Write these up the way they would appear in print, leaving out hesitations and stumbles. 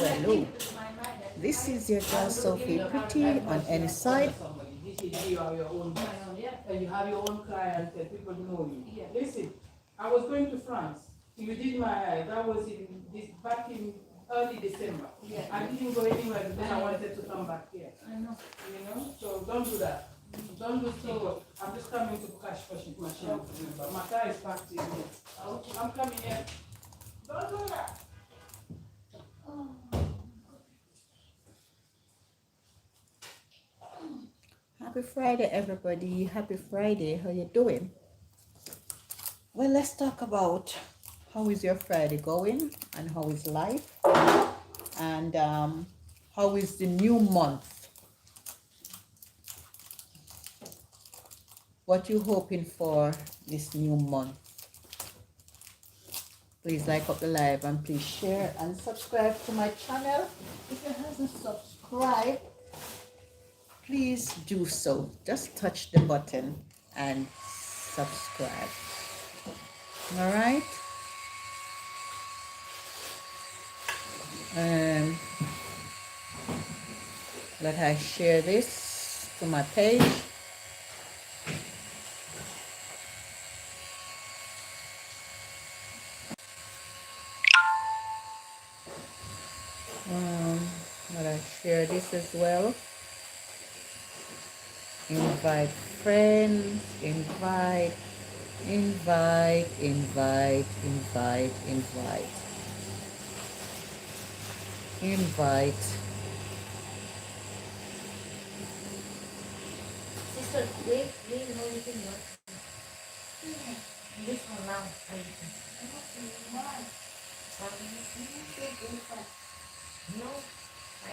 hello. This is your girl Sophie, pretty on any side. This is you have your own and you have your own client and people know you. Listen, I was going to France. You did my hair. That was back in early December. I didn't go anywhere because I wanted to come back here. I know. So don't do that. Don't do so. I'm just coming to cash for machine. But my car is parked in here. I'm coming here. Don't do that. Happy Friday, everybody. Happy Friday. How you doing? Well, let's talk about how is your Friday going and how is life and how is the new month? What you hoping for this new month? Please like up the live and please share and subscribe to my channel. If you haven't subscribed, please do so. Just touch the button and subscribe. All right. Let I share this to my page. Let I share this as well. Invite friends, invite. Sister, wait, no, you can work. This one now. No, I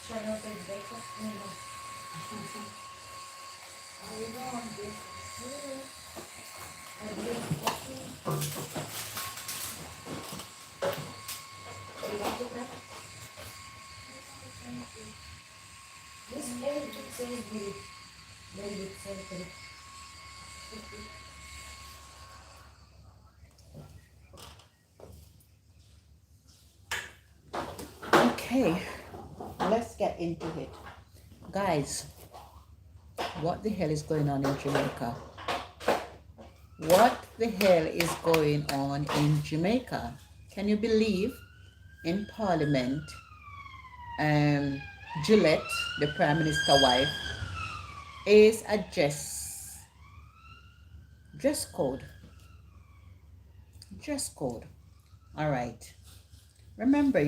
try not to breakfast. No. I don't want this. I drink coffee. You want to have? This very good says very good sense. Okay, let's get into it. Guys, what the hell is going on in Jamaica? What the hell is going on in Jamaica? Can you believe in Parliament, Gillette, the Prime Minister wife, is a dress code. Dress code. All right. Remember,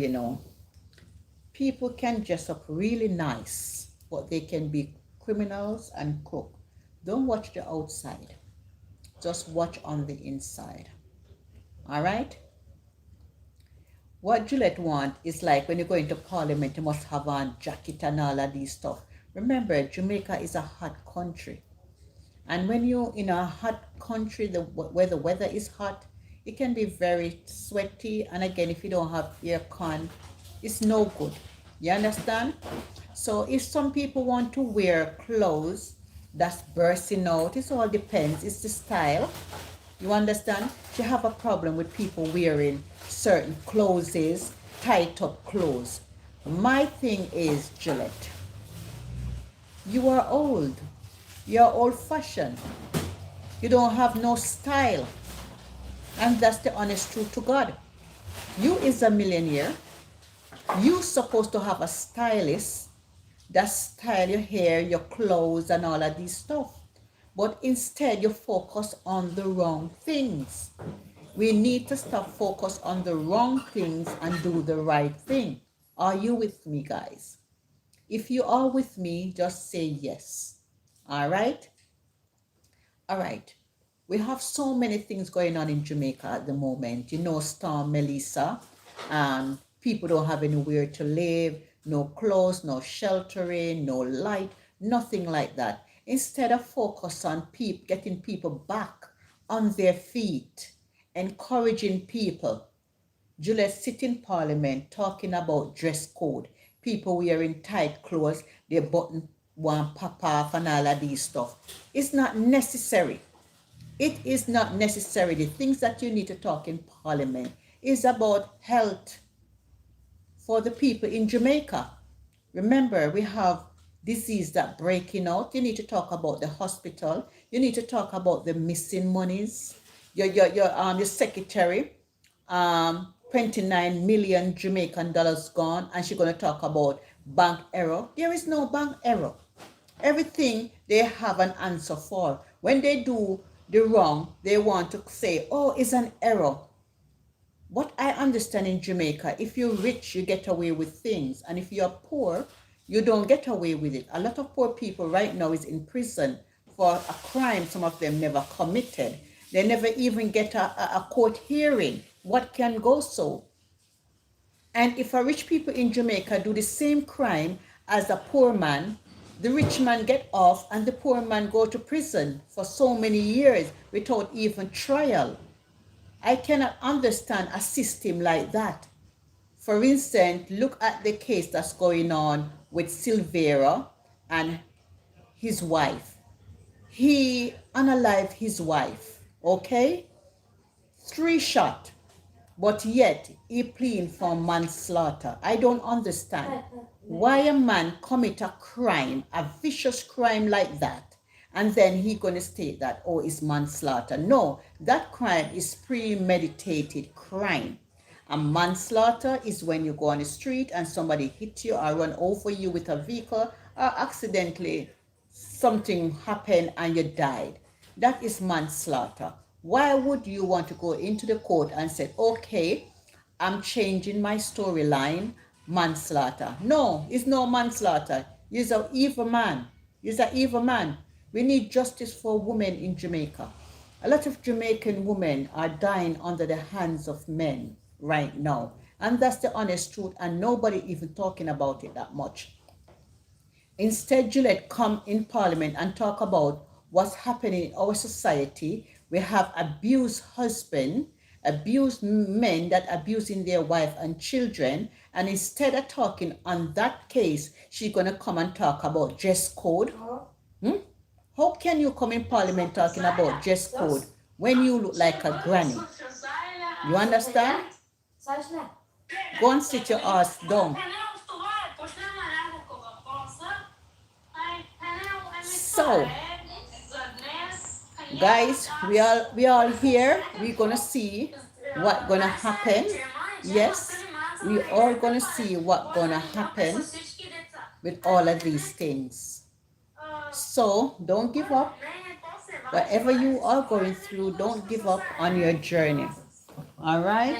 people can dress up really nice, but they can be criminals and crook. Don't watch the outside. Just watch on the inside. All right? What Juliet want is like when you go into Parliament, you must have on jacket and all of these stuff. Remember, Jamaica is a hot country. And when you're in a hot country where the weather is hot, it can be very sweaty. And again, if you don't have air con, it's no good. You understand? So if some people want to wear clothes that's bursting out, it all depends. It's the style. You understand? You have a problem with people wearing certain clothes, tight up clothes. My thing is, Gillette, you are old. You're old fashioned. You don't have no style. And that's the honest truth to God. You is a millionaire. You supposed to have a stylist that style your hair, your clothes, and all of these stuff. But instead, you focus on the wrong things. We need to stop focus on the wrong things and do the right thing. Are you with me, guys? If you are with me, just say yes. All right? All right. We have so many things going on in Jamaica at the moment. Storm Melissa. People don't have anywhere to live, no clothes, no sheltering, no light, nothing like that. Instead of focus on getting people back on their feet, encouraging people. Juliet sit in Parliament talking about dress code. People wearing tight clothes, their button one pop off and all of these stuff. It's not necessary. It is not necessary. The things that you need to talk in Parliament is about health, for the people in Jamaica. Remember, we have disease that breaking out. You need to talk about the hospital. You need to talk about the missing monies. Your secretary, 29 million Jamaican dollars gone, and she's gonna talk about bank error. There is no bank error. Everything they have an answer for. When they do the wrong, they want to say, oh, it's an error. What I understand in Jamaica, if you're rich, you get away with things. And if you're poor, you don't get away with it. A lot of poor people right now is in prison for a crime some of them never committed. They never even get a court hearing. What can go so? And if a rich people in Jamaica do the same crime as a poor man, the rich man get off and the poor man go to prison for so many years without even trial. I cannot understand a system like that. For instance, look at the case that's going on with Silvera and his wife. He unalived his wife, okay? 3 shots, but yet he pleading for manslaughter. I don't understand why a man commit a crime, a vicious crime like that, and then he gonna state that, oh, it's manslaughter. No, that crime is premeditated crime. A manslaughter is when you go on the street and somebody hit you or run over you with a vehicle, or accidentally something happened and you died. That is manslaughter. Why would you want to go into the court and say, okay, I'm changing my storyline, manslaughter? No, it's no manslaughter. He's an evil man. He's an evil man. We need justice for women in Jamaica. A lot of Jamaican women are dying under the hands of men right now. And that's the honest truth, and nobody even talking about it that much. Instead, Gillette come in Parliament and talk about what's happening in our society. We have abused husband, abused men that abusing their wife and children, and instead of talking on that case, she's gonna come and talk about dress code. How can you come in Parliament talking about dress code when you look like a granny? You understand? Go and sit your ass down. So, guys, we all here. We're gonna see what gonna happen. Yes, we all gonna see what gonna happen with all of these things. So don't give up. Whatever you are going through, don't give up on your journey. All right?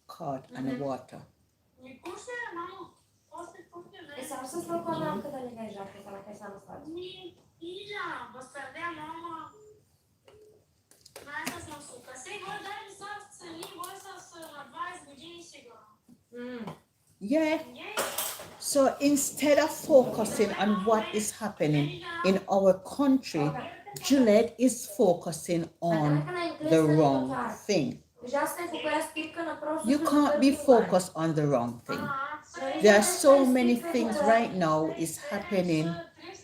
Caught in the water. Yeah. So instead of focusing on what is happening in our country, Juliet is focusing on the wrong thing. You can't be focused on the wrong thing. There are so many things right now is happening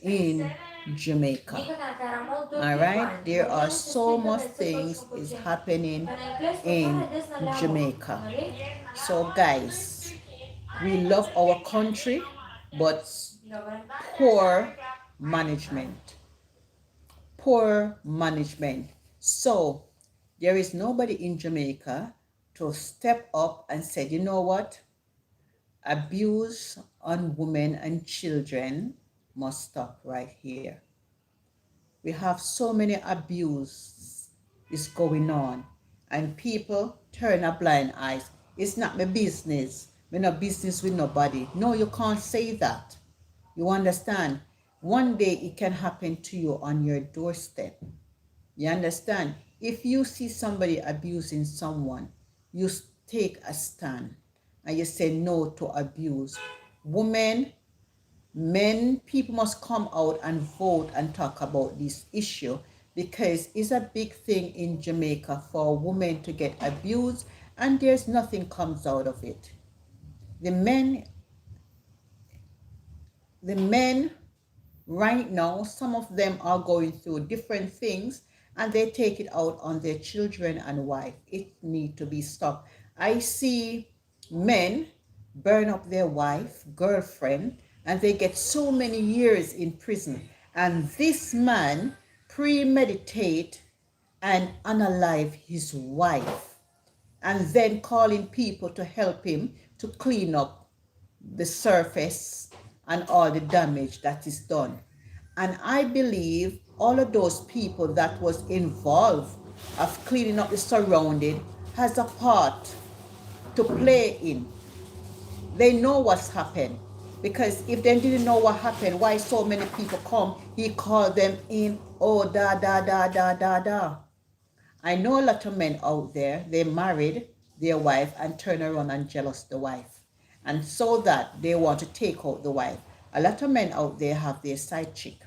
in Jamaica. All right, there are so much things is happening in Jamaica. So guys, we love our country, but poor management. Poor management. So there is nobody in Jamaica to step up and say, you know what? Abuse on women and children must stop right here. We have so many abuse is going on, and people turn a blind eye. It's not my business. We're not business with nobody. No, you can't say that. You understand? One day it can happen to you on your doorstep. You understand? If you see somebody abusing someone, you take a stand and you say no to abuse. Women, men, people must come out and vote and talk about this issue, because it's a big thing in Jamaica for women to get abused and there's nothing comes out of it. The men, the men right now, some of them are going through different things and they take it out on their children and wife. It need to be stopped. I see men burn up their wife, girlfriend, and they get so many years in prison. And this man premeditate and unalive his wife and then calling people to help him to clean up the surface and all the damage that is done. And I believe all of those people that was involved of cleaning up the surrounding has a part to play in. They know what's happened. Because if they didn't know what happened, why so many people come, he called them in, oh, da, da, da, da, da, da. I know a lot of men out there, they married their wife and turn around and jealous the wife. And so that they want to take out the wife. A lot of men out there have their side chick.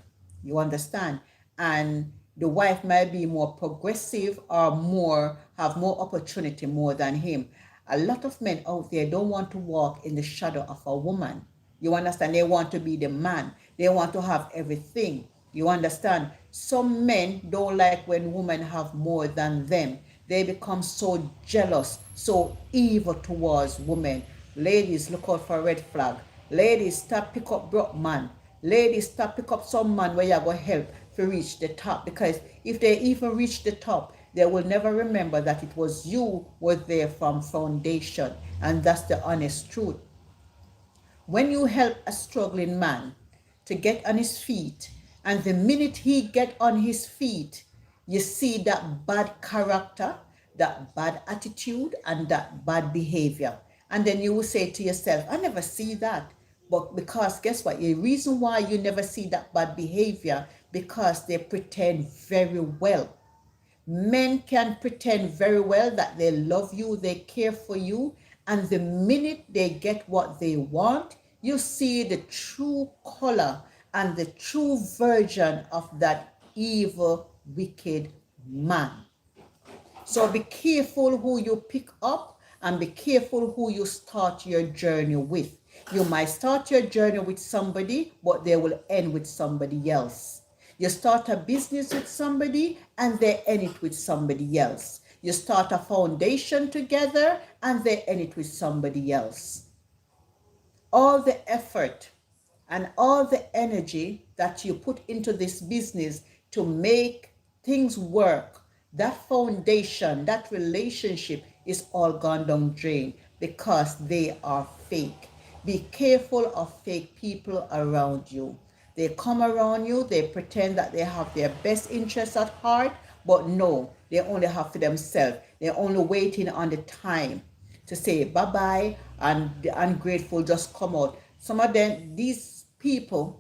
You understand? And the wife might be more progressive or have more opportunity more than him. A lot of men out there don't want to walk in the shadow of a woman. You understand? They want to be the man. They want to have everything. You understand? Some men don't like when women have more than them. They become so jealous, so evil towards women. Ladies, look out for a red flag. Ladies, stop pick up broke man. Ladies, stop pick up some man where you're going to help to reach the top. Because if they even reach the top, they will never remember that it was you were there from foundation. And that's the honest truth. When you help a struggling man to get on his feet, and the minute he get on his feet, you see that bad character, that bad attitude, and that bad behavior. And then you will say to yourself, I never see that. But because guess what? The reason why you never see that bad behavior, because they pretend very well. Men can pretend very well that they love you, they care for you, and the minute they get what they want, you see the true color and the true version of that evil, wicked man. So be careful who you pick up and be careful who you start your journey with. You might start your journey with somebody, but they will end with somebody else. You start a business with somebody and they end it with somebody else. You start a foundation together and they end it with somebody else. All the effort and all the energy that you put into this business to make things work, that foundation, that relationship is all gone down drain because they are fake. Be careful of fake people around you. They come around you, they pretend that they have their best interests at heart, but no, they only have for themselves. They're only waiting on the time to say bye-bye, and the ungrateful just come out. Some of these people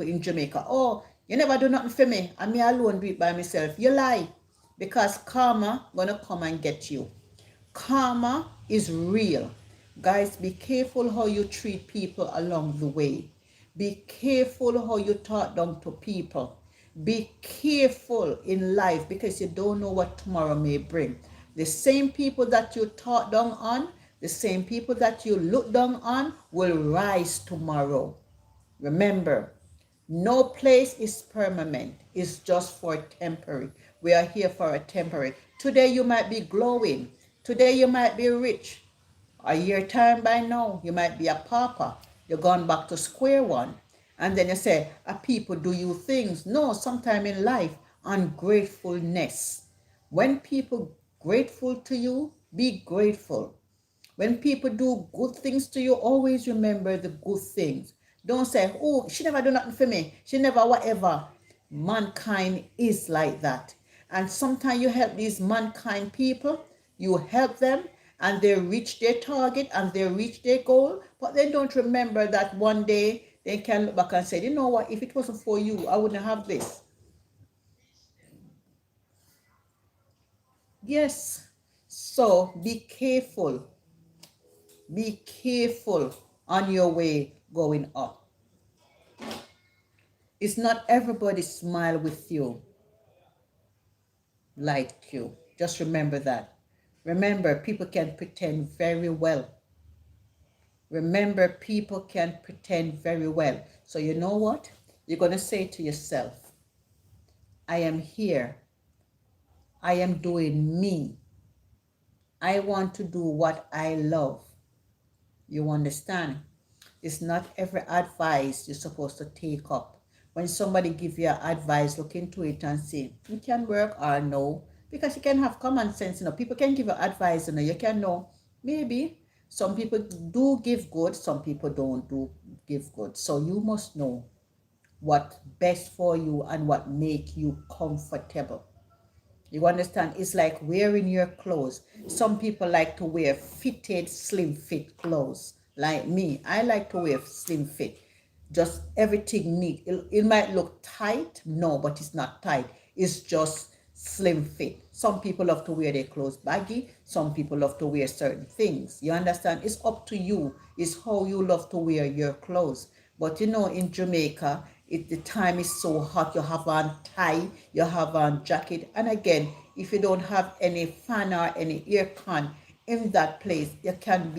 in Jamaica, oh, you never do nothing for me, and me alone do it by myself. You lie, because karma gonna come and get you. Karma is real. Guys, be careful how you treat people along the way. Be careful how you talk down to people. Be careful in life because you don't know what tomorrow may bring. The same people that you talk down on, the same people that you look down on will rise tomorrow. Remember, no place is permanent. It's just for temporary. We are here for a temporary. Today you might be glowing. Today you might be rich. A year time by now, you might be a pauper. You're gone back to square one. And then you say, people do you things. No, sometime in life, ungratefulness. When people grateful to you, be grateful. When people do good things to you, always remember the good things. Don't say, oh, she never do nothing for me. She never whatever. Mankind is like that. And sometimes you help these mankind people, you help them, and they reach their target and they reach their goal, but they don't remember that one day they can look back and say, you know what, if it wasn't for you, I wouldn't have this. Yes. So be careful. Be careful on your way going up. It's not everybody smile with you like you. Just remember that. Remember, people can pretend very well. Remember, people can pretend very well. So you know what? You're going to say to yourself, I am here. I am doing me. I want to do what I love. You understand? It's not every advice you're supposed to take up. When somebody give you advice, look into it and see it can work or no. Because you can have common sense, People can give you advice, You can know. Maybe some people do give good, some people don't do give good. So you must know what best for you and what make you comfortable. You understand? It's like wearing your clothes. Some people like to wear fitted, slim fit clothes. Like me, I like to wear slim fit. Just everything neat. It might look tight, no, but it's not tight. It's just slim fit. Some people love to wear their clothes baggy. Some people love to wear certain things. You understand? It's up to you. It's how you love to wear your clothes. But in Jamaica, the time is so hot, you have on tie, you have on jacket. And again, if you don't have any fan or any aircon in that place, you can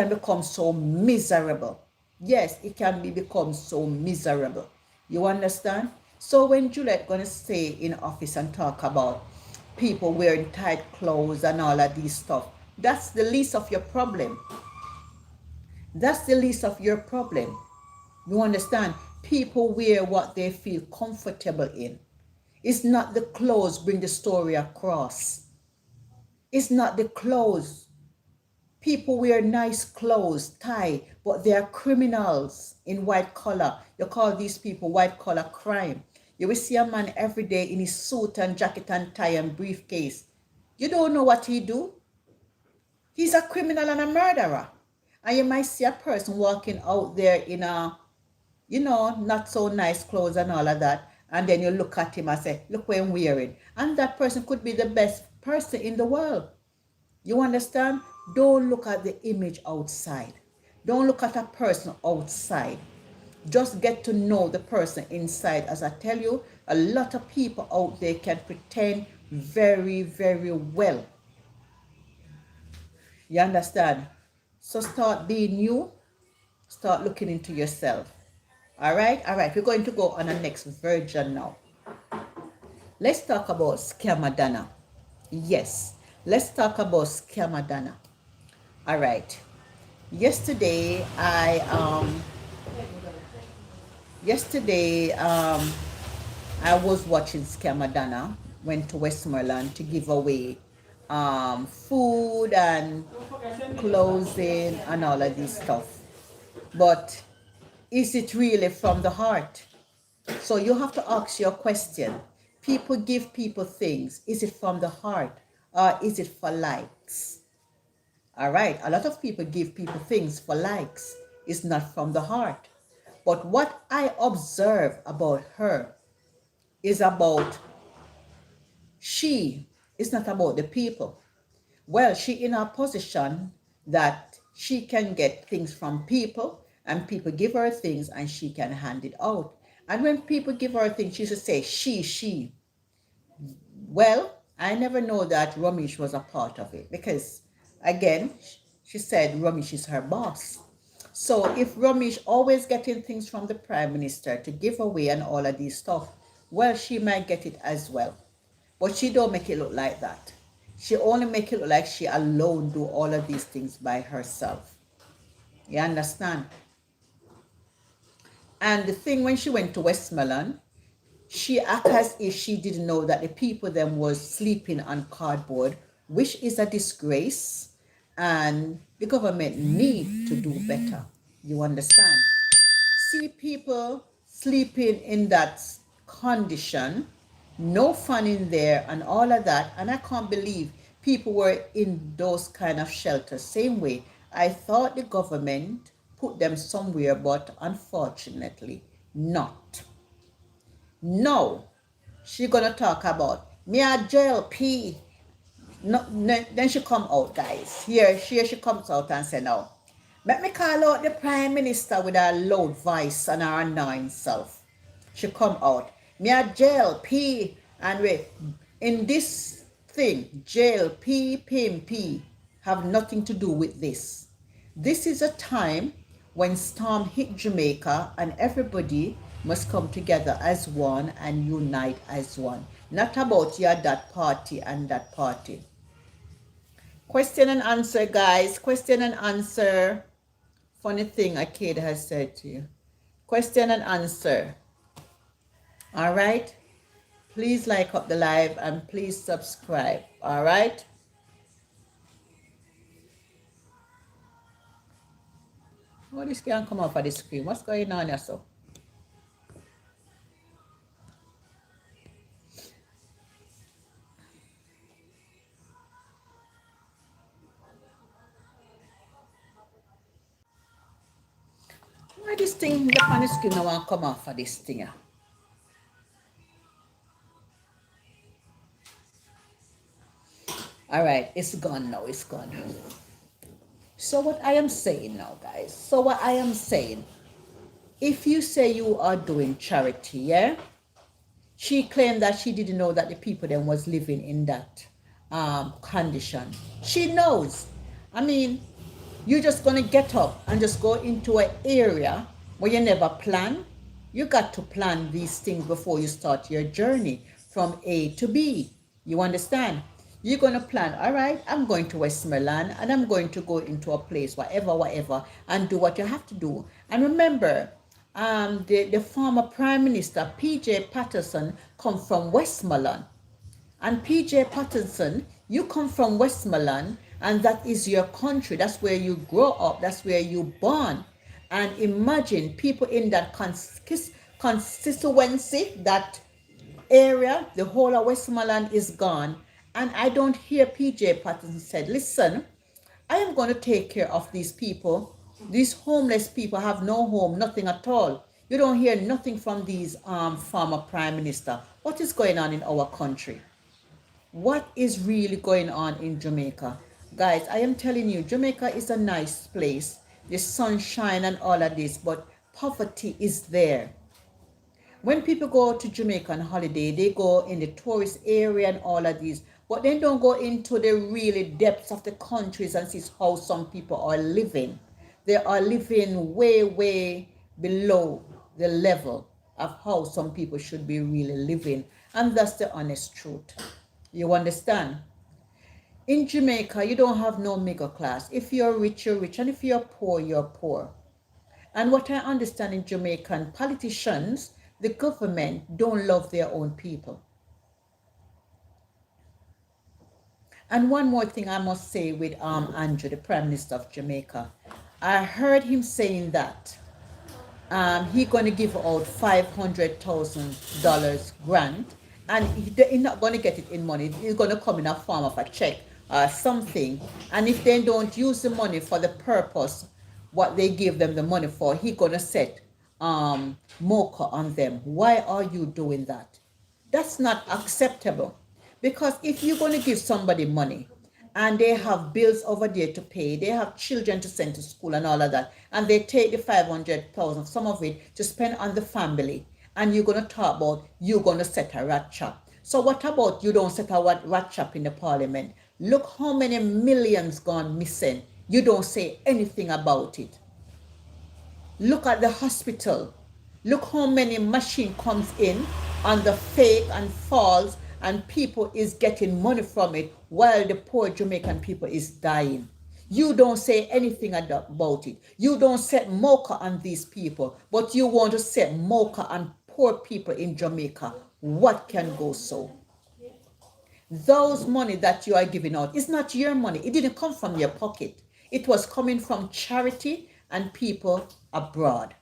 become so miserable. Yes, it can become so miserable. You understand? So when Juliet gonna stay in office and talk about people wearing tight clothes and all of these stuff, that's the least of your problem. That's the least of your problem. You understand? People wear what they feel comfortable in. It's not the clothes bring the story across. It's not the clothes. People wear nice clothes, tie, but they are criminals in white collar. You call these people white collar crime. You will see a man every day in his suit and jacket and tie and briefcase. You don't know what he do. He's a criminal and a murderer. And you might see a person walking out there in not so nice clothes and all of that. And then you look at him and say, look what I'm wearing. And that person could be the best person in the world. You understand? Don't look at the image outside. Don't look at a person outside. Just get to know the person inside. As I tell you, a lot of people out there can pretend very, very well. You understand? So start being you. Start looking into yourself. All right? We're going to go on the next version now. Let's talk about Scamadana. Yes, let's talk about Scamadana. All right. Yesterday, I was watching Scamadana. Went to Westmoreland to give away food and clothing and all of this stuff. But is it really from the heart? So you have to ask your question. People give people things. Is it from the heart or is it for likes? All right. A lot of people give people things for likes. It's not from the heart. But what I observe about her is about she. It's not about the people. Well, she in a position that she can get things from people and people give her things and she can hand it out. And when people give her things, she should say she. Well, I never know that Ramesh was a part of it because, again, she said Ramesh is her boss. So if Ramesh always getting things from the Prime Minister to give away and all of these stuff, well, she might get it as well. But she don't make it look like that. She only make it look like she alone do all of these things by herself. You understand? And the thing when she went to Westmoreland, she acted as if she didn't know that the people them was sleeping on cardboard, which is a disgrace, and the government need to do better. You understand? See people sleeping in that condition, no fun in there and all of that, and I can't believe people were in those kind of shelters. Same way, I thought the government put them somewhere, but unfortunately not. No, she gonna talk about me a jail P. No, then she come out, guys. Here she comes out and say now, let me call out the Prime Minister with her loud voice and her annoying self. She come out. Me a jail P and we in this thing, jail, P, have nothing to do with this. This is a time when storm hit Jamaica and everybody must come together as one and unite as one. Not about you at that party and that party. Question and answer, guys. Question and answer. Funny thing Akid has said to you. Question and answer. All right? Please like up the live and please subscribe. All right? Oh, this can't come off of the screen. What's going on here, so? Why this thing, the on the screen, no one come off of this thing here? All right, it's gone now. It's gone. So what I am saying now, guys. So what I am saying, if you say you are doing charity, yeah? She claimed that she didn't know that the people then was living in that condition. She knows. I mean, you're just going to get up and just go into an area where you never plan. You got to plan these things before you start your journey from A to B. You understand? You're going to plan, all right, I'm going to Westmoreland and I'm going to go into a place, whatever, and do what you have to do. And remember, the former Prime Minister, P.J. Patterson, come from Westmoreland. And P.J. Patterson, you come from Westmoreland, and that is your country. That's where you grow up. That's where you born. And imagine people in that constituency, that area, the whole of Westmoreland is gone. And I don't hear P.J. Patterson said, listen, I am going to take care of these people. These homeless people have no home, nothing at all. You don't hear nothing from these former prime minister. What is going on in our country? What is really going on in Jamaica? Guys, I am telling you, Jamaica is a nice place. The sunshine and all of this, but poverty is there. When people go to Jamaica on holiday, they go in the tourist area and all of these, but they don't go into the really depths of the countries and see how some people are living. They are living way, way below the level of how some people should be really living. And that's the honest truth. You understand? In Jamaica, you don't have no middle class. If you're rich, you're rich. And if you're poor, you're poor. And what I understand in Jamaican politicians, the government don't love their own people. And one more thing I must say with Andrew, the Prime Minister of Jamaica. I heard him saying that he's going to give out $500,000 grant, and he's not going to get it in money. It's going to come in a form of a check or something. And if they don't use the money for the purpose what they give them the money for, he's going to set mocha on them. Why are you doing that? That's not acceptable. Because if you're going to give somebody money and they have bills over there to pay, they have children to send to school and all of that, and they take the 500,000, some of it, to spend on the family, and you're going to talk about you're going to set a rat trap. So what about you don't set a rat trap in the parliament? Look how many millions gone missing. You don't say anything about it. Look at the hospital. Look how many machine comes in on the fake and false, and people is getting money from it while the poor Jamaican people is dying. You don't say anything about it. You don't set mocha on these people, but you want to set mocha on poor people in Jamaica. What can go so? Those money that you are giving out is not your money. It didn't come from your pocket. It was coming from charity and people abroad.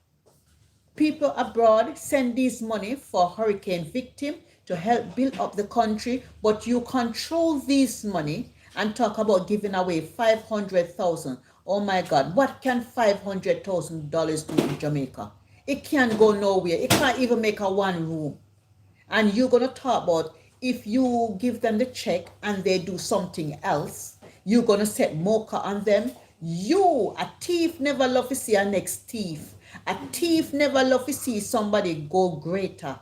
People abroad send this money for hurricane victim to help build up the country, but you control this money and talk about giving away 500,000. Oh my God, what can $500,000 do in Jamaica? It can't go nowhere. It can't even make a one room. And you're going to talk about if you give them the check and they do something else, you're going to set mocha on them. You, a thief, never love to see a next thief. A thief never love to see somebody go greater.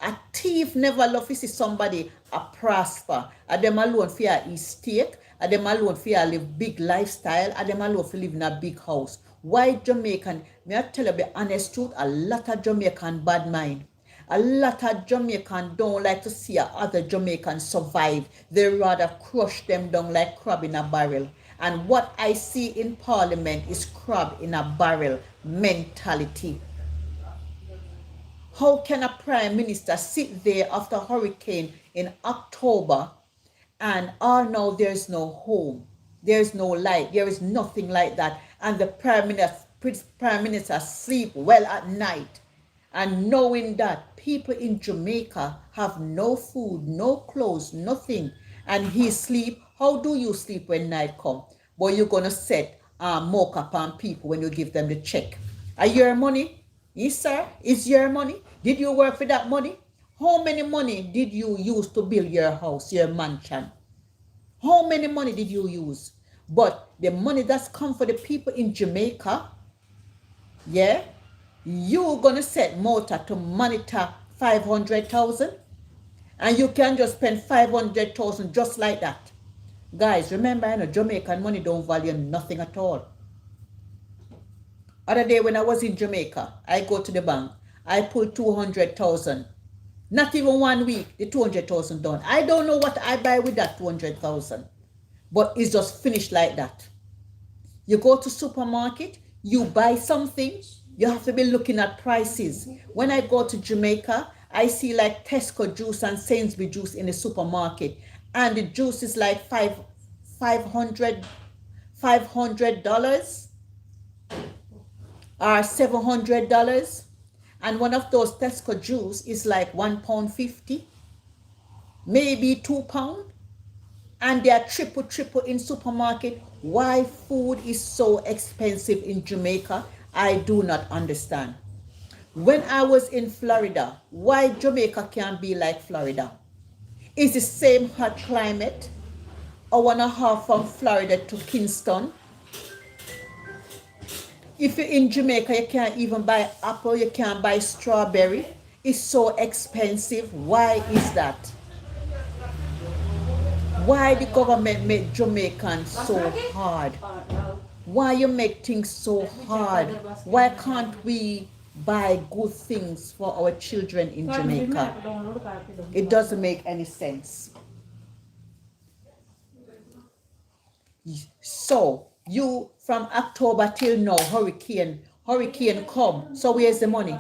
A thief never love to see somebody a prosper. A them alone fear estate. A them alone fear live big lifestyle. A them alone fear live in a big house. Why Jamaican? May I tell you the honest truth? A lot of Jamaican bad mind. A lot of Jamaican don't like to see other Jamaicans survive. They rather crush them down like crab in a barrel. And what I see in Parliament is crab in a barrel mentality. How can a prime minister sit there after a hurricane in October and now there's no home, there's no light, there is nothing like that, and the prime minister sleep well at night, and knowing that people in Jamaica have no food, no clothes, nothing, and he sleep? How do you sleep when night come? But you're gonna set mock up on people when you give them the check. Are your money? Yes, sir. Is your money? Did you work for that money? How many money did you use to build your house, your mansion? How many money did you use? But the money that's come for the people in Jamaica, yeah, you're gonna set motor to monitor 500,000, and you can just spend 500,000 just like that. Guys, remember, Jamaican money don't value nothing at all. Other day when I was in Jamaica, I go to the bank, I pull 200,000. Not even 1 week, the 200,000 done. I don't know what I buy with that 200,000, but it's just finished like that. You go to supermarket, you buy something, you have to be looking at prices. When I go to Jamaica, I see like Tesco juice and Sainsbury juice in the supermarket, and the juice is like $500 or $700, and one of those Tesco juice is like £1.50, maybe £2, and they are triple in supermarket. Why food is so expensive in Jamaica, I do not understand. When I was in Florida, why Jamaica can't be like Florida? It's the same hot climate, hour and a half from Florida to Kingston. If you're in Jamaica, you can't even buy apple, you can't buy strawberry. It's so expensive. Why is that? Why the government make Jamaicans so hard? Why you make things so hard? Why can't we buy good things for our children in Jamaica? It doesn't make any sense. So you from October till now, hurricane come. So where's the money?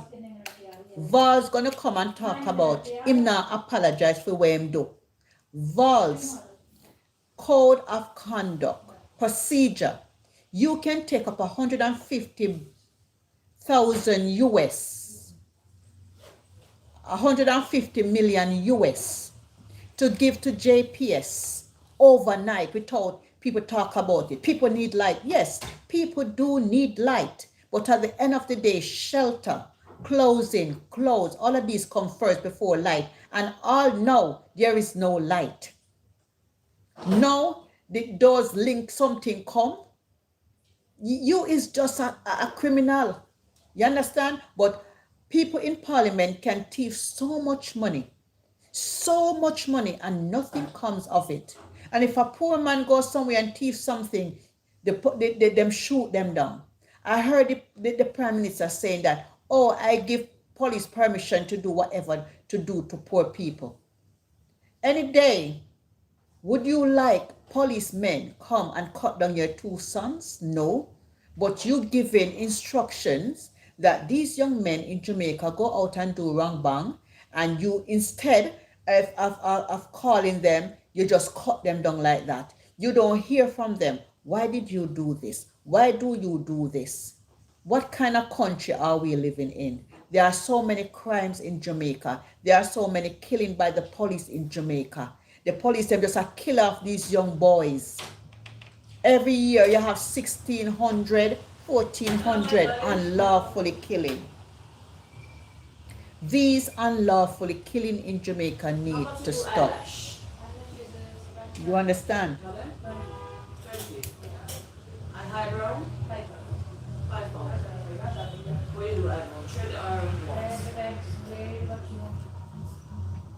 Val's gonna come and talk about him now apologize for what him do. Val's code of conduct, procedure. You can take up 150,000 US, 150 million US to give to JPS overnight without people talk about it. People need light. Yes, people do need light. But at the end of the day, shelter, clothing, clothes, all of these come first before light. And all now, there is no light. Now, those link something come. You is just a criminal. You understand? But people in Parliament can thief so much money, and nothing comes of it. And if a poor man goes somewhere and thief something, them shoot them down. I heard the Prime Minister saying that, oh, I give police permission to do whatever to do to poor people. Any day, would you like policemen come and cut down your 2 sons? No. But you giving instructions that these young men in Jamaica go out and do wrong bang, and you, instead of calling them, you just cut them down like that. You don't hear from them. Why did you do this? Why do you do this? What kind of country are we living in? There are so many crimes in Jamaica. There are so many killing by the police in Jamaica. The police, them just a kill off these young boys. Every year you have 1,600, 1,400 unlawfully killing. These unlawfully killing in Jamaica need to stop. You understand?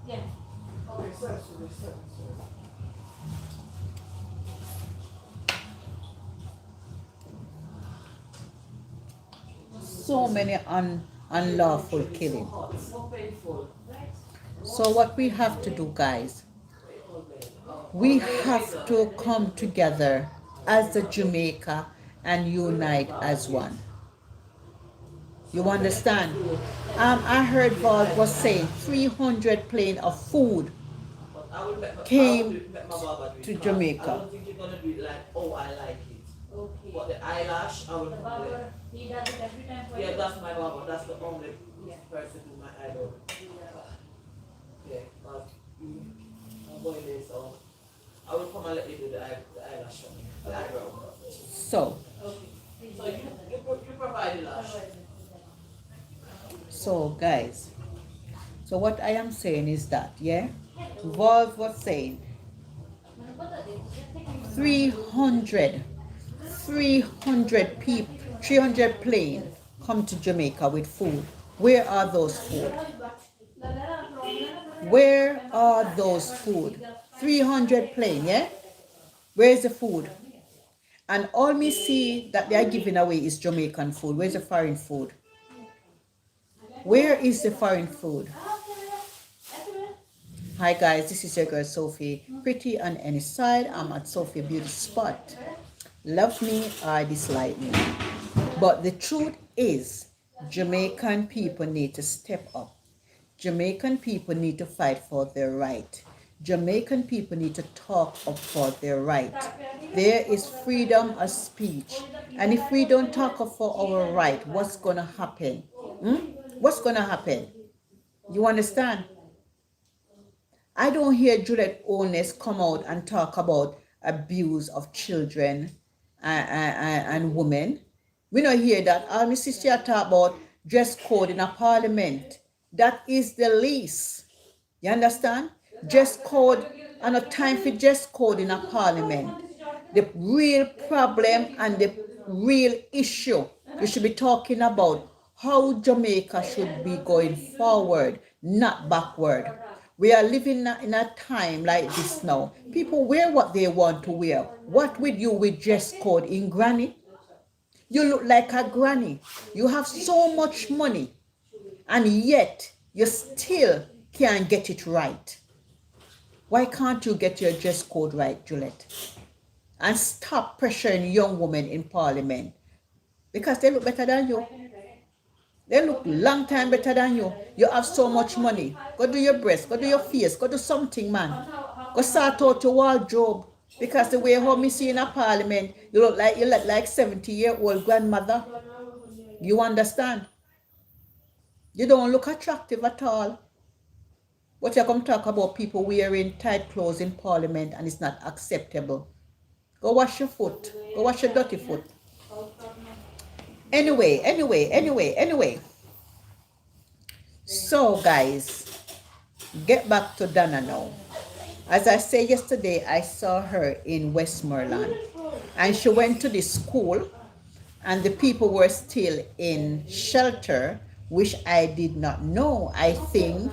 Yeah. Okay, sir, sir. So many unlawful killing. So painful. So what we have to do, guys, we have to come together as a Jamaica and unite as one. You understand? I heard Val was saying 300 plane of food came to Jamaica. I don't think you're gonna do it like, oh, I like it. Okay. But the eyelash, I will The do it. barber, he does it every time for Yeah, you? that's my barber. That's the only Yeah. person who my eyebrow. Yeah, but I'm going there, so I will come and let you do the eyelash for me. The eyebrow. So, Okay. So you provide the lash. guys, so what I am saying is that, yeah, Val was saying 300 people, 300 plane come to Jamaica with food. Where are those food? Where are those food? 300 plane, yeah? Where's the food? And all me see that they are giving away is Jamaican food. Where's the foreign food? Where is the foreign food? Hi guys, this is your girl Sophie. Pretty on any side. I'm at Sophie Beauty Spot. Love me or dislike me. But the truth is, Jamaican people need to step up. Jamaican people need to fight for their right. Jamaican people need to talk up for their right. There is freedom of speech. And if we don't talk up for our right, what's going to happen? What's going to happen? You understand? I don't hear Juliet Owens come out and talk about abuse of children and women. We don't hear that. All my sister talk about dress code in a parliament. That is the least. You understand? Dress code, and a time for dress code in a parliament. The real problem and the real issue we should be talking about how Jamaica should be going forward, not backward. We are living in a time like this now. People wear what they want to wear. What would you with dress code in granny? You look like a granny. You have so much money, and yet you still can't get it right. Why can't you get your dress code right, Juliet? And stop pressuring young women in parliament. Because they look better than you. They look long time better than you. You have so much money. Go do your breast, go do your face, go do something, man. Go sort out your wardrobe. Because the way how me see in a parliament, you look like 70-year-old grandmother. You understand? You don't look attractive at all. But you come talk about people wearing tight clothes in parliament and it's not acceptable. Go wash your foot. Go wash your dirty foot. Anyway. So guys, get back to Donna now. As I said yesterday, I saw her in Westmoreland. And she went to the school and the people were still in shelter, which I did not know. I think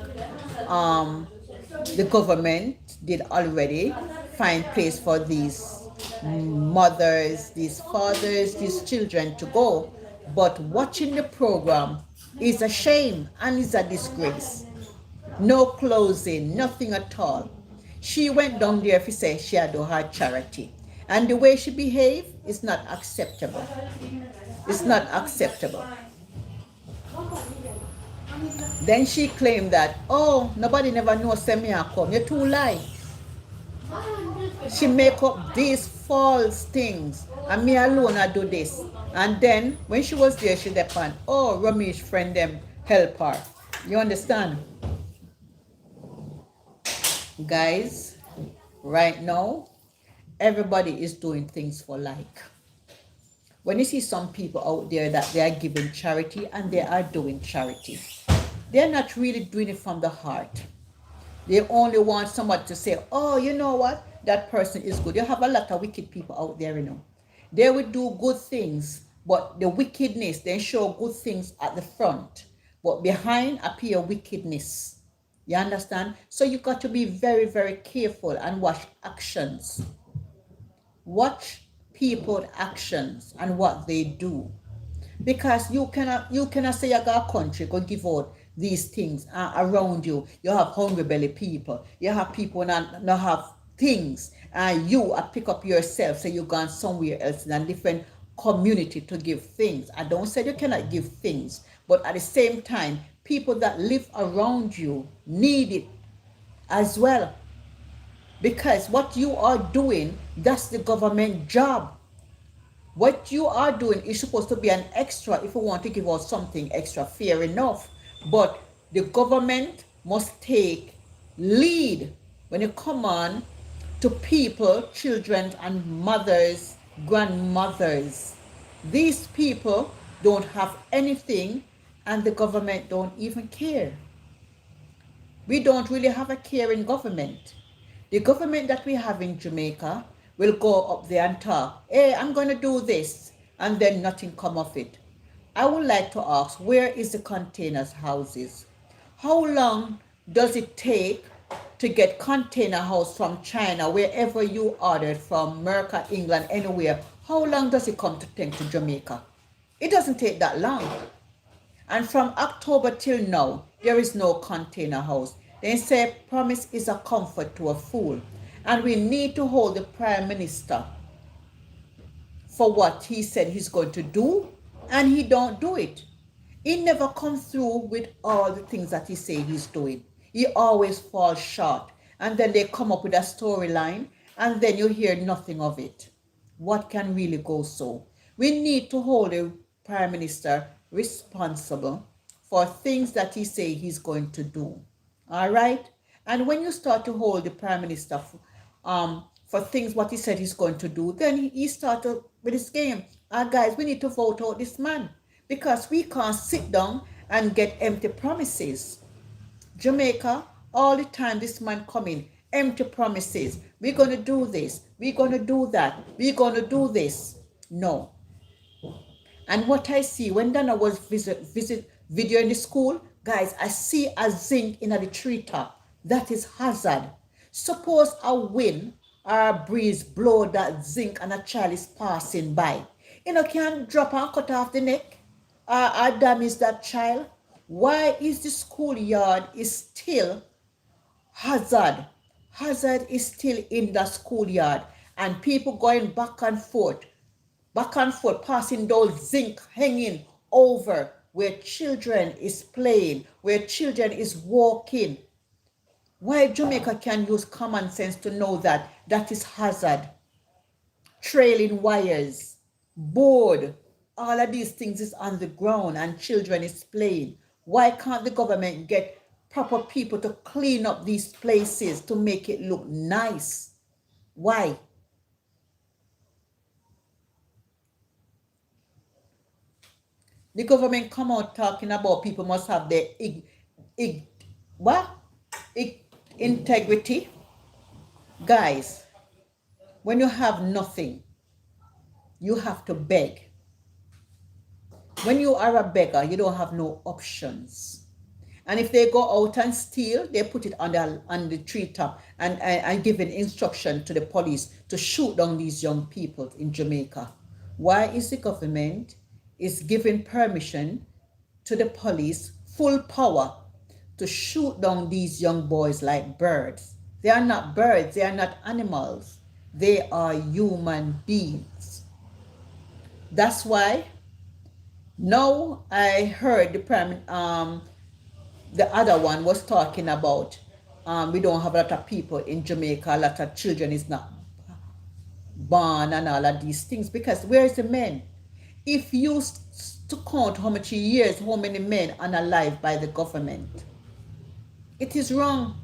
the government did already find place for these mothers, these fathers, these children to go. But watching the program is a shame and is a disgrace. No closing, nothing at all. She went down there to say she had her charity. And the way she behaved is not acceptable. It's not acceptable. Then she claimed that, oh, nobody never knows me I come. You're too lie. She make up these false things. And me alone I do this. And then when she was there, she depend, oh, Ramesh friend them help her. You understand? Guys, right now, everybody is doing things for like. When you see some people out there that they are giving charity and they are doing charity, they're not really doing it from the heart. They only want somebody to say, oh, you know what? That person is good. You have a lot of wicked people out there, you know. They will do good things, but the wickedness, they show good things at the front. But behind appear wickedness. You understand? So you got to be very, very careful and watch actions. Watch people's actions and what they do. Because you cannot say you got a country go give out these things around you. You have hungry belly people. You have people not have things, and you pick up yourself. So you gone somewhere else in a different community to give things. I don't say you cannot give things, but at the same time, people that live around you need it as well. Because what you are doing, that's the government job. What you are doing is supposed to be an extra if you want to give out something extra, fair enough. But the government must take lead when you come on to people, children, and mothers, grandmothers. These people don't have anything, and the government don't even care. We don't really have a caring government. The government that we have in Jamaica will go up there and talk, hey, I'm going to do this, and then nothing come of it. I would like to ask, where is the containers houses? How long does it take to get container house from China, wherever you ordered from, America, England, anywhere? How long does it come to take to Jamaica? It doesn't take that long. And from October till now, there is no container house. They say promise is a comfort to a fool. And we need to hold the Prime Minister for what he said he's going to do, and he don't do it. He never comes through with all the things that he say he's doing. He always falls short. And then they come up with a storyline, and then you hear nothing of it. What can really go so? We need to hold the Prime Minister responsible for things that he say he's going to do. All right? And when you start to hold the Prime Minister for things what he said he's going to do, then he started with his game. Guys, we need to vote out this man, because we can't sit down and get empty promises. Jamaica, all the time this man coming, empty promises. We're going to do this. We're going to do that. We're going to do this. No. And what I see, when Dana was visit video in the school, guys, I see a zinc in the treetop. That is hazard. Suppose a wind or a breeze blow that zinc and a child is passing by. Can drop and cut off the neck or damage that child. Why is the schoolyard is still hazard? Hazard is still in the schoolyard, and people going back and forth, passing those zinc hanging over where children is playing, where children is walking. Why Jamaica can use common sense to know that that is hazard? Trailing wires, board, all of these things is on the ground and children is playing. Why can't the government get proper people to clean up these places to make it look nice? Why? The government come out talking about people must have their integrity. Guys, when you have nothing, you have to beg. When you are a beggar, you don't have no options. And if they go out and steal, they put it on the treetop and give an instruction to the police to shoot down these young people in Jamaica. Why is the government is giving permission to the police, full power, to shoot down these young boys like birds? They are not birds, they are not animals. They are human beings. That's why now I heard the other one was talking about we don't have a lot of people in Jamaica, a lot of children is not born and all of these things, because where is the men? If you to count how much years, how many men are alive by the government, it is wrong.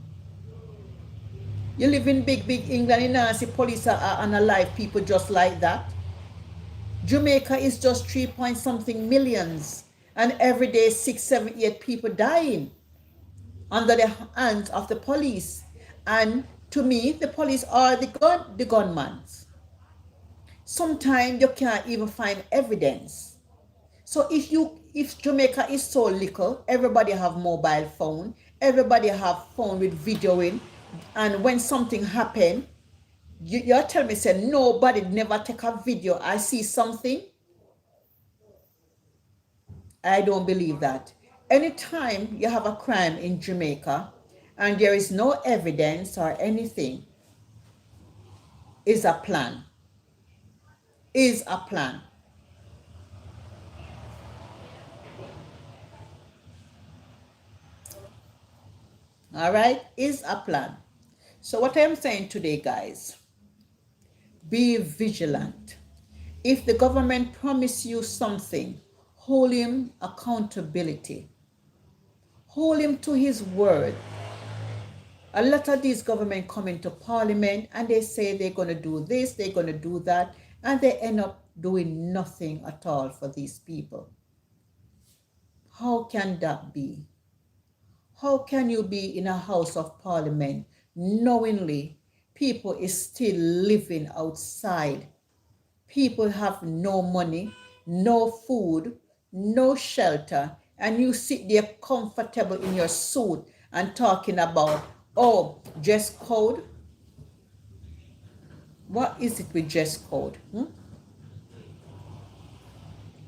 You live in big England, you know, see police are unalive people just like that. Jamaica is just 3 point something millions, and every day 6, 7, 8 people dying under the hands of the police. And to me, the police are the gunmen. Sometimes you can't even find evidence. So if Jamaica is so little, everybody have mobile phone, everybody have phone with videoing, and when something happen, you're telling me say nobody never take a video. I see something. I don't believe that. Anytime you have a crime in Jamaica and there is no evidence or anything, is a plan. Is a plan. All right? Is a plan. So what I'm saying today, guys, be vigilant. If the government promise you something, hold him accountability. Hold him to his word. A lot of these government come into parliament and they say they're going to do this, they're going to do that, and they end up doing nothing at all for these people. How can that be? How can you be in a house of parliament knowingly people is still living outside? People have no money, no food, no shelter, and you sit there comfortable in your suit and talking about, oh, dress code. What is it with dress code?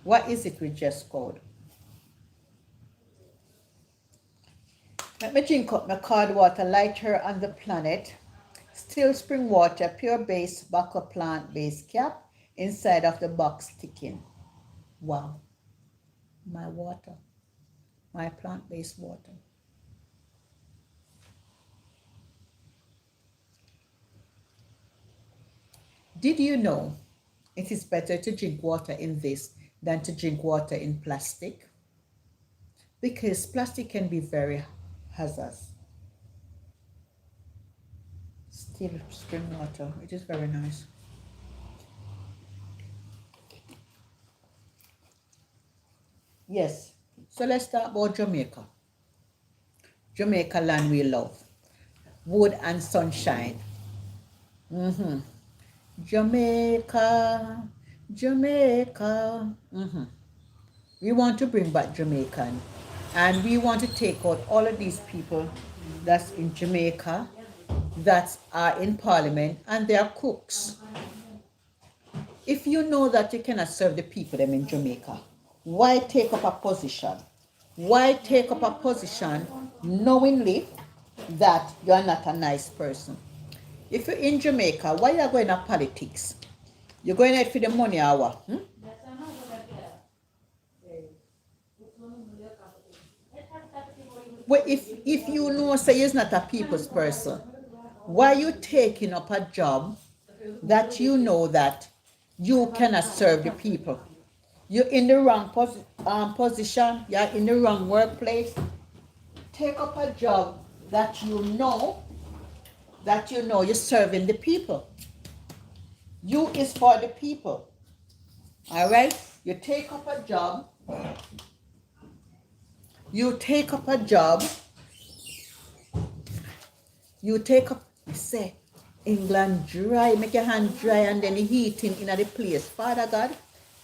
What is it with dress code? Let me drink up my cold water, lighter on the planet. Still spring water, pure base, backup plant-based cap, inside of the box ticking. Wow. My water. My plant-based water. Did you know it is better to drink water in this than to drink water in plastic? Because plastic can be very hazardous. Still spring water. It is very nice. Yes. So let's talk about Jamaica. Jamaica land we love. Wood and sunshine. Jamaica, Jamaica. We want to bring back Jamaican. And we want to take out all of these people that's in Jamaica, that are in parliament, and they are cooks. If you know that you cannot serve the people them in Jamaica, why take up a position? Why take up a position knowingly that you're not a nice person? If you're in Jamaica, why are you going to politics? You're going out for the money or what? Well, if you know say you're not a people's person, why are you taking up a job that you know that you cannot serve the people? You're in the wrong position, you're in the wrong workplace. Take up a job that you know you're serving the people. You is for the people. All right? You take up a job. You say, England dry, make your hand dry and then the heating in the place. Father God,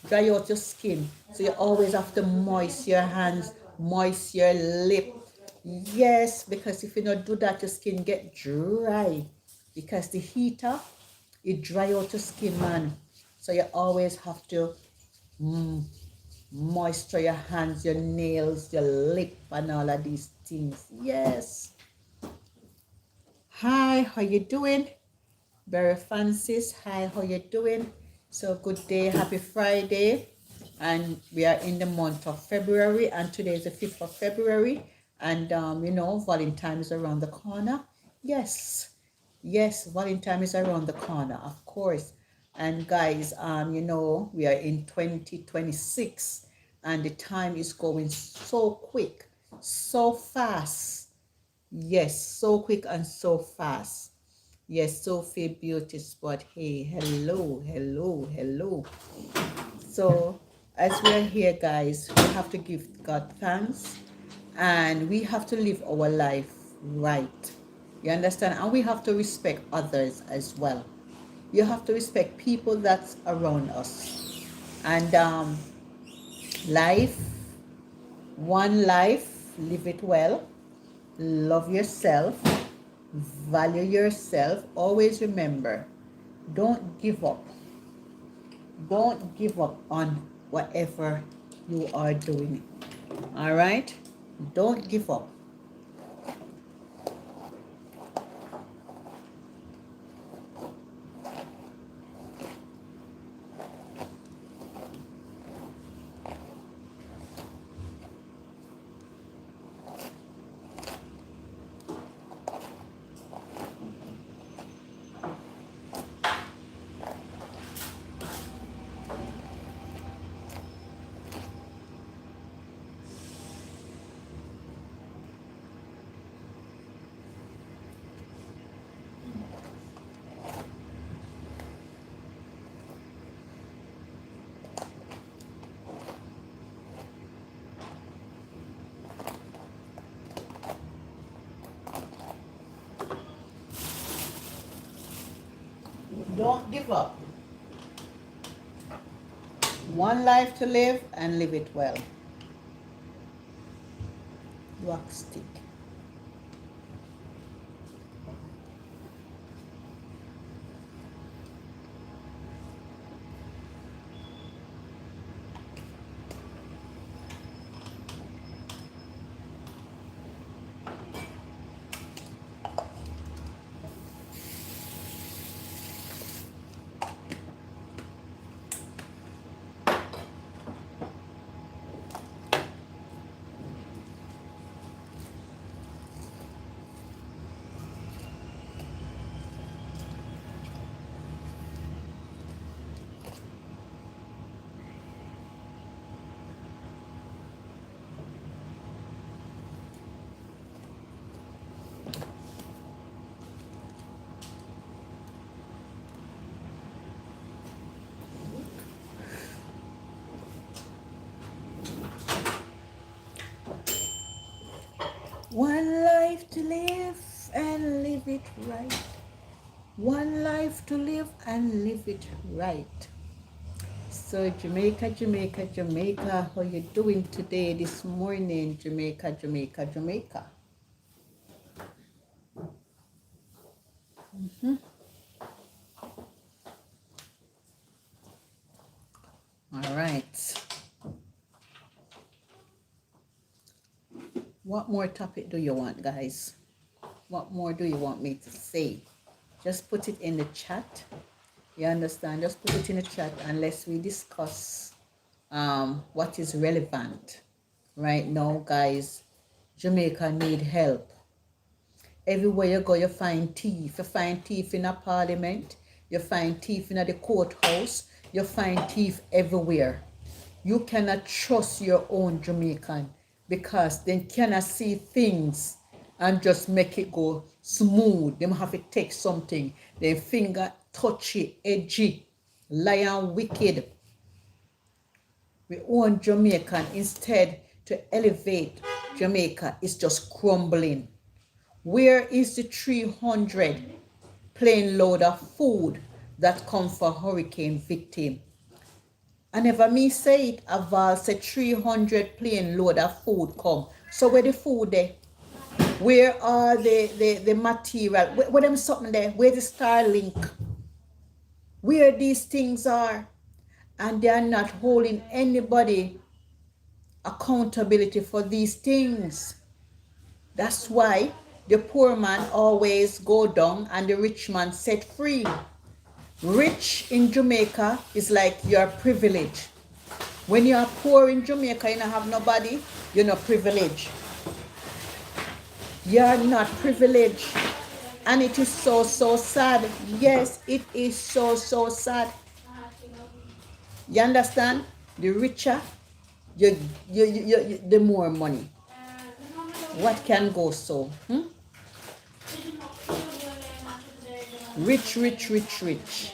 dry out your skin. So you always have to moist your hands, moist your lip. Yes, because if you don't do that, your skin get dry. Because the heater, it dry out your skin, man. So you always have to moisture your hands, your nails, your lip, and all of these things. Yes. Hi, how you doing? Barry Francis, hi, how you doing? So good day, happy Friday. And we are in the month of February, and today is the 5th of February. And Valentine is around the corner. Yes, Valentine is around the corner, of course. And guys, we are in 2026, and the time is going so quick, so fast. Yes, so quick and so fast. Yes, Sophie Beauty Spot. Hey, hello. So, as we're here, guys, we have to give God thanks, and we have to live our life right. You understand? And we have to respect others as well. You have to respect people that's around us. And one life, live it well. love yourself, value yourself. Always remember, don't give up. Don't give up on whatever you are doing. All right? Don't give up. Don't give up. One life to live and live it well. Rock stick. One life to live and live it right. One life to live and live it right. So Jamaica, Jamaica, Jamaica, how you doing today, this morning? Jamaica, Jamaica, Jamaica. All right. What more topic do you want, guys? What more do you want me to say? Just put it in the chat. You understand? Just put it in the chat and let's we discuss what is relevant right now, guys. Jamaica need help. Everywhere you go, you find thief. You find thief in a parliament. You find thief in the courthouse. You find thief everywhere. You cannot trust your own Jamaican because they cannot see things and just make it go smooth. They have to take something. Their finger touchy, edgy, lion wicked. We own Jamaican instead to elevate Jamaica is just crumbling. Where is the 300 plane load of food that come for hurricane victim? I never me say it, Aval said 300 plane load of food come. So where the food there? Where are the material? Where them something there? Where the Starlink? Where these things are? And they are not holding anybody accountability for these things. That's why the poor man always go down and the rich man set free. Rich in Jamaica is like your privilege. When you are poor in Jamaica, you don't have nobody, you're not privileged. You're not privileged. And it is so, so sad. Yes, it is so, so sad. You understand? The richer, the more money. What can go so? Rich, rich, rich, rich.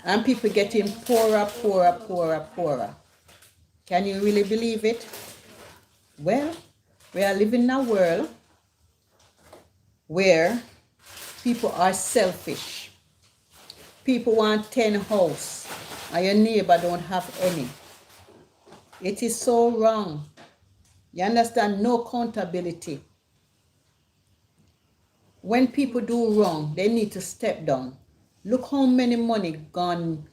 And people getting poorer, poorer, poorer, poorer. Can you really believe it? Well, we are living in a world where people are selfish. People want 10 houses and your neighbor don't have any. It is so wrong. You understand? No accountability. When people do wrong, they need to step down. Look how many money gone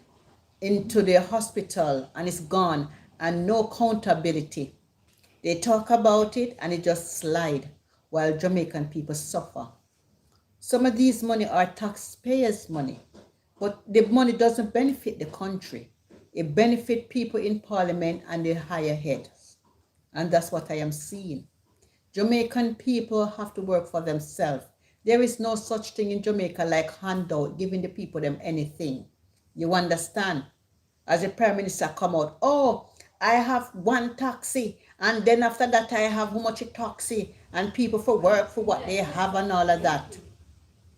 into the hospital and it's gone and no accountability. They talk about it and it just slide while Jamaican people suffer. Some of these money are taxpayers' money, but the money doesn't benefit the country. It benefits people in parliament and the higher heads. And that's what I am seeing. Jamaican people have to work for themselves. There is no such thing in Jamaica like handout, giving the people them anything. You understand? As the Prime Minister come out, oh, I have one taxi, and then after that I have how much a taxi, and people for work for what they have and all of that.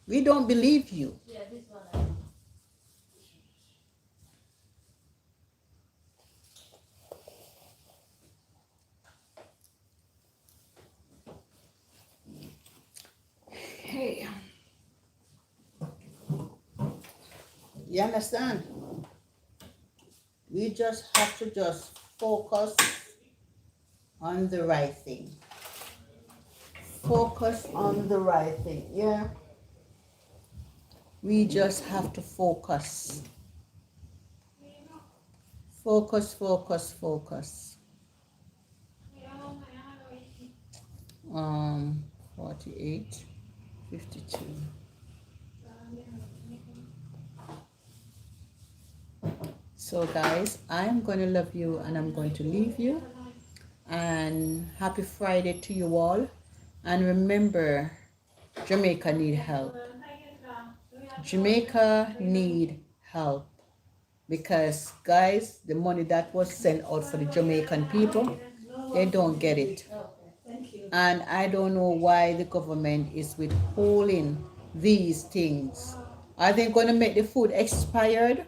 We don't believe you. Yeah, this one. Hey. You understand? We just have to just focus on the right thing. Focus on the right thing. Yeah. We just have to focus. Focus, focus, focus. 48, 52. So guys, I'm going to love you and I'm going to leave you. And happy Friday to you all. And remember, Jamaica need help. Jamaica need help. Because guys, the money that was sent out for the Jamaican people, they don't get it. And I don't know why the government is withholding these things. Are they going to make the food expired?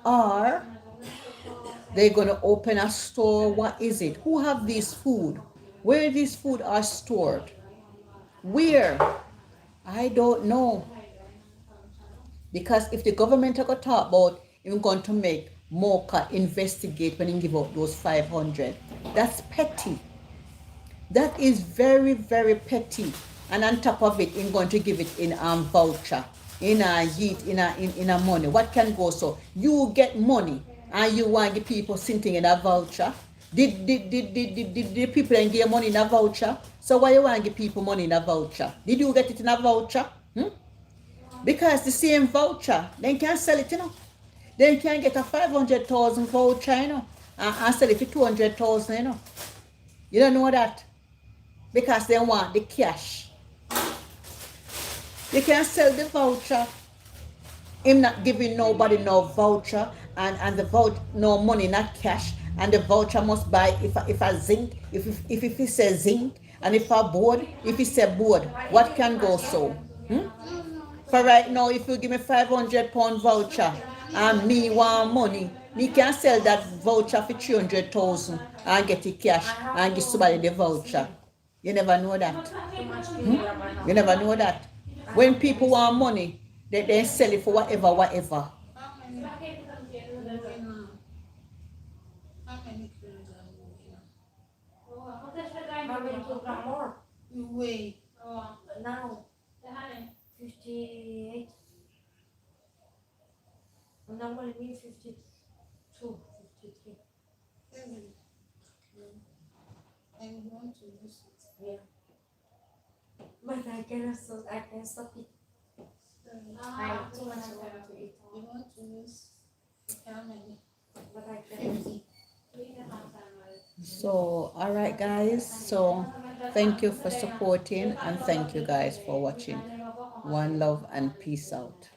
Or they're going to open a store? What is it? Who have this food? Where these food are stored? Where? I don't know. Because if the government are going to talk about even going to make Mocha investigate when he give out those 500, that's petty. That is very, very petty. And on top of it, in going to give it in a voucher, in a money. What can go so? You get money and you want the people sitting in a voucher. Did the people and give money in a voucher? So why you want to give people money in a voucher? Did you get it in a voucher? Because the same voucher, they can sell it, They can get a 500,000 voucher, and sell it for 200,000, You don't know that? Because they want the cash. They can sell the voucher. Him not giving nobody no voucher and the voucher no money, not cash. And the voucher must buy if a zinc, if it says zinc, and if a board, if it says board, what can go so? For right now, if you give me £500 voucher and me want money, me can sell that voucher for 300,000 and get the cash and give somebody the voucher. You never know that. You never know that. When people want money, they sell it for whatever. How many kilogram more? You weigh. Now, 58. Normally me 52, 53. And you want to use it. Yeah. But I can stop it. I have too much I want to eat. You want to use how many? But I can. So, all right, guys. So, thank you for supporting and thank you guys for watching. One love and peace out.